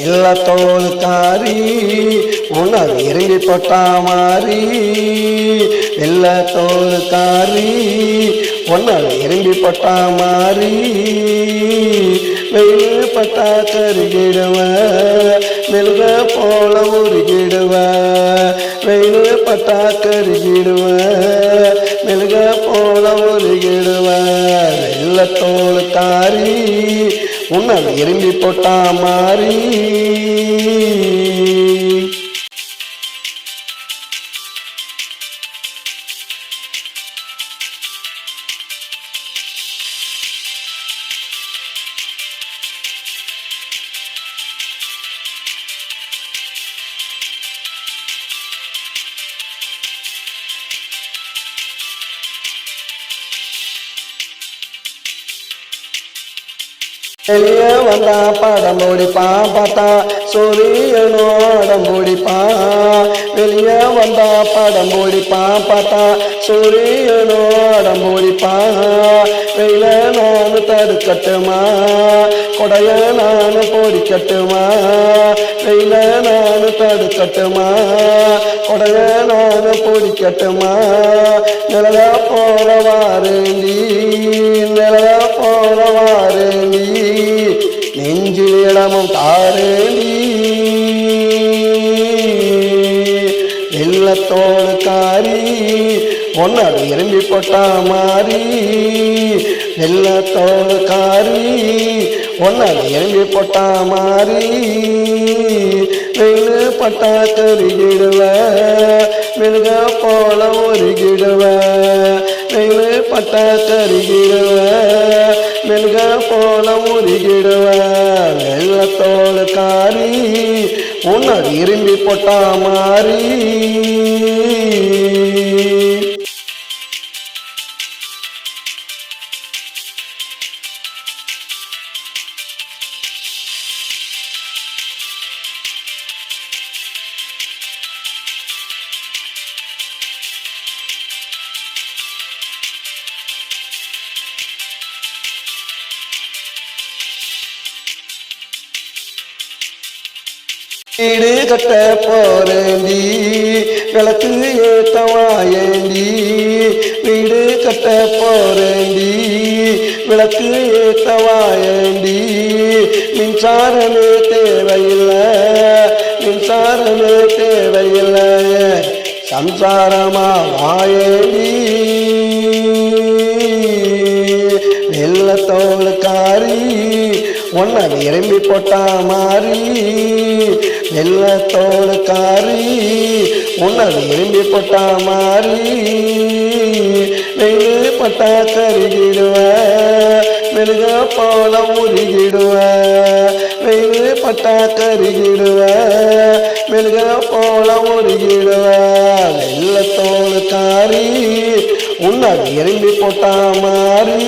எல்லா தோளுக்காரி உனது இறங்கி போட்டா மாறி எல்லா தோளுக்காரி உன்னது இறங்கி போட்டா மாறி வெயில் பட்டா கருகிடுவ மெல்க போல உருகிடுவ வெயில் பட்டா கருகிடுவ மெல்க போல உருகிடுவ எல்லா தோளுக்காரி உன்னது இறங்கி போட்டா மாறி வெளியே வந்தா படம் பிடிப்பான் பார்த்தா சூரியனோடம் பிடிப்பான் வெளியே வந்தா படம் பிடிப்பான் பார்த்தா சூரியனோடம் பிடிப்பான் வெயில நான் தடுக்கட்டுமா கொடைய நான் பொடிக்கட்டுமா வெயில நான் தடுக்கட்டுமா கொடைய நான் பொடிக்கட்டுமா நிலவ போல வாரேண்டி நிலவ போல வாரேண்டி நெஞ்சில் இடமும் தாரேண்டி வெள்ளத்தோடு காரி ஒன்னது இரும்பி போட்டா மாறி வெள்ளத்தோடு காரி ஒன்னது இரும்பி போட்டா மாறி வெயில் பட்டா கருகிடுவ மெழுக போல உருகிடுவ வெயில் பட்டா கருகிடுவ மெல்க போல உருகிடுவ வெள்ளத்தோடு காரி உன்னது இரும்பி போட்டா மாறி வீடு கட்ட போறேண்டி விளக்கு ஏத்தவாயேண்டி வீடு கட்ட போறேண்டி விளக்கு ஏத்தவாயேண்டி மின்சாரமே தேவையில்லை மின்சாரமே தேவையில்லை சம்சாரமா வாயேண்டி வெள்ளத்தோடு காரி ஒன்னது இரும்பி போட்டா மாறி வெள்ளத்தோடு காரி உன்னது இரும்பி போட்டா மாறி வெயில் பட்டா கருகிடுவ மெழுக போல உருகிடுவ வெயில் பட்டா கருகிடுவ மெழுக போல உருகிடுவ வெள்ளத்தோடு காரி உன்னது இரும்பி போட்டா மாறி